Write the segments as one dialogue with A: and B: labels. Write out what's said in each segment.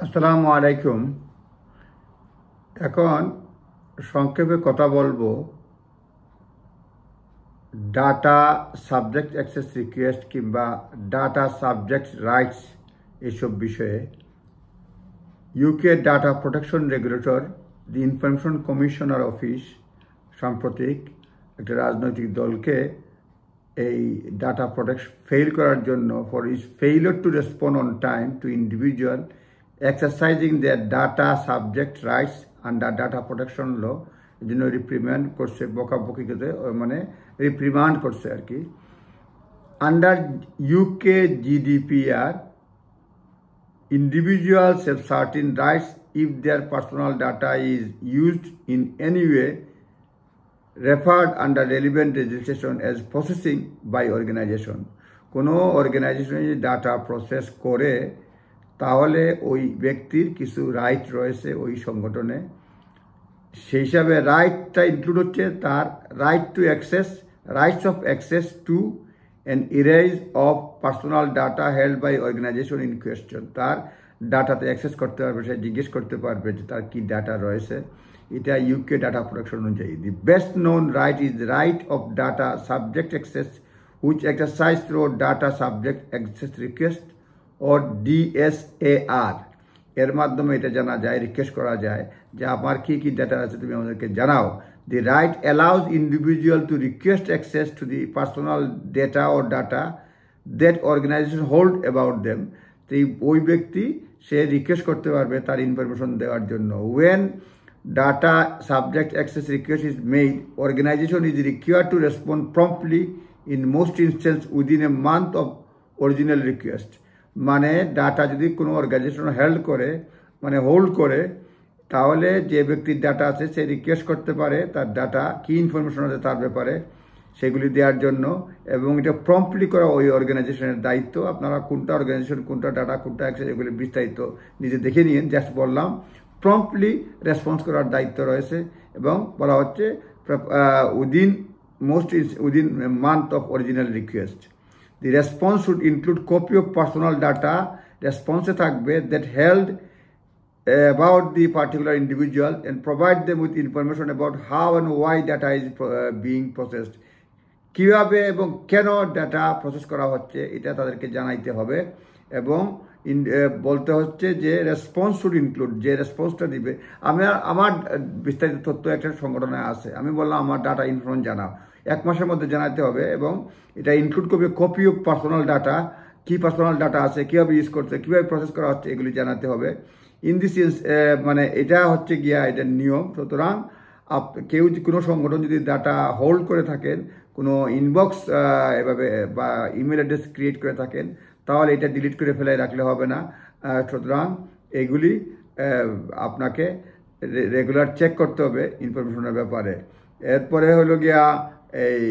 A: আসসালামু আলাইকুম। এখন সংক্ষেপে কথা বলবো ডাটা সাবজেক্ট অ্যাক্সেস রিকোয়েস্ট কিংবা ডাটা সাবজেক্ট রাইটস এসব বিষয়ে। UK data protection regulator the information commissioner office সাম্প্রতিক একটা রাজনৈতিক দলকে এই ডাটা প্রোটেকশন ফেল করার জন্য for is failure to respond on time to individual exercising their data subject rights under data protection law এই জন্য রিপ্রিম্যান্ড করছে, বকাবকি করতে মানে রিপ্রিমান্ড করছে আর কি। Under UK GDPR individuals have certain rights if their personal data is used in any way referred under relevant legislation as processing by organization. কোনো organisation যদি ডাটা প্রসেস করে তাহলে ওই ব্যক্তির কিছু রাইট রয়েছে ওই সংগঠনে। সেই হিসাবে রাইটটা ইনক্লুড হচ্ছে তার right to access, rights of access to and erase of personal data held by organization in question. তার ডাটাতে অ্যাক্সেস করতে পারবে, সে জিজ্ঞেস করতে পারবে যে তার কী ডাটা রয়েছে। এটা ইউকে ডাটা প্রোটেকশন অনুযায়ী। The best known right is right of data subject access which exercise through data subject access request or DSAR। এর মাধ্যমে এটা জানা যায়, রিকোয়েস্ট করা যায় যে আমার কী কী ডাটা আছে তুমি আমাদেরকে জানাও। The right allows individual to request access to the personal data or data that organization hold about them. তো ওই ব্যক্তি সে রিকোয়েস্ট করতে পারবে তার ইনফরমেশন দেওয়ার জন্য। When data subject access request is made, organization is required to respond promptly in most instances within a month of original request. মানে data যদি কোনো অর্গানাইজেশন হোল্ড করে তাহলে যে ব্যক্তির ডাটা আছে সে রিকোয়েস্ট করতে পারে তার ডাটা কী ইনফরমেশন আছে তার ব্যাপারে সেগুলি দেওয়ার জন্য, এবং এটা প্রম্পটলি করা ওই অর্গানাইজেশনের দায়িত্ব। আপনারা কোনটা অর্গানাইজেশন, কোনটা ডাটা, কোনটা অ্যাক্সেস এগুলি বিস্তারিত নিজে দেখে নিন। জাস্ট বললাম প্রম্পটলি রেসপন্স করার দায়িত্ব রয়েছে এবং বলা হচ্ছে within month of original request. The response should include copy of personal data. রেসপন্সে থাকবে that held about the particular individual and provide them with information about how and why data is being processed. কীভাবে এবং কেন data process করা হচ্ছে এটা তাদেরকে জানাইতে হবে, এবং বলতে হচ্ছে যে রেসপন্স শুড ইনক্লুড, যে রেসপন্সটা দিবে। আমার বিস্তারিত তথ্য একটা সংগঠনে আছে, আমি বললাম আমার ডাটা ইনফরমেশন জানাও, 1 মাসের মধ্যে জানাতে হবে, এবং এটা ইনক্লুড করবে কপি অফ পার্সোনাল ডাটা, কী পার্সোনাল ডাটা আছে, কীভাবে ইউজ করছে, কীভাবে প্রসেস করা হচ্ছে এগুলি জানাতে হবে। ইন দিস মানে এটা হচ্ছে গিয়া এটার নিয়ম। সুতরাং কেউ কোনো সংগঠন যদি ডাটা হোল্ড করে থাকেন, কোনো ইনবক্স এভাবে বা ইমেল অ্যাড্রেস ক্রিয়েট করে থাকেন, তাহলে এটা ডিলিট করে ফেলে রাখলে হবে না। সুতরাং এগুলি আপনাকে রেগুলার চেক করতে হবে ইনফরমেশনের ব্যাপারে। এরপরে হলো গিয়া এই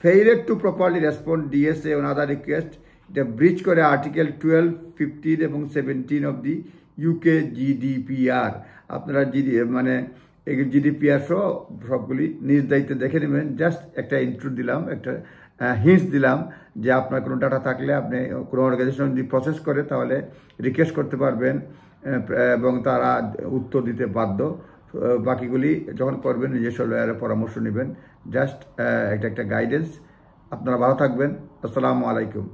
A: failure to properly respond DSA on other request, এটা ব্রিচ করে আর্টিকেল 12, 15 এবং 17 অফ দি ইউকে GDPR। আপনারা GDPR সহ সবগুলি নিজ দায়িত্বে দেখে নেবেন। জাস্ট একটা ইন্ট্রো দিলাম, একটা হিন্টস দিলাম যে আপনার কোনো ডাটা থাকলে আপনি কোনো অর্গানাইজেশন যদি প্রসেস করে তাহলে রিকোয়েস্ট করতে পারবেন এবং তারা উত্তর দিতে বাধ্য। বাকিগুলি যখন করবেন নিজস্ব লয়ারের পরামর্শ নেবেন। জাস্ট একটা গাইডেন্স। আপনারা ভালো থাকবেন। আসসালামু আলাইকুম।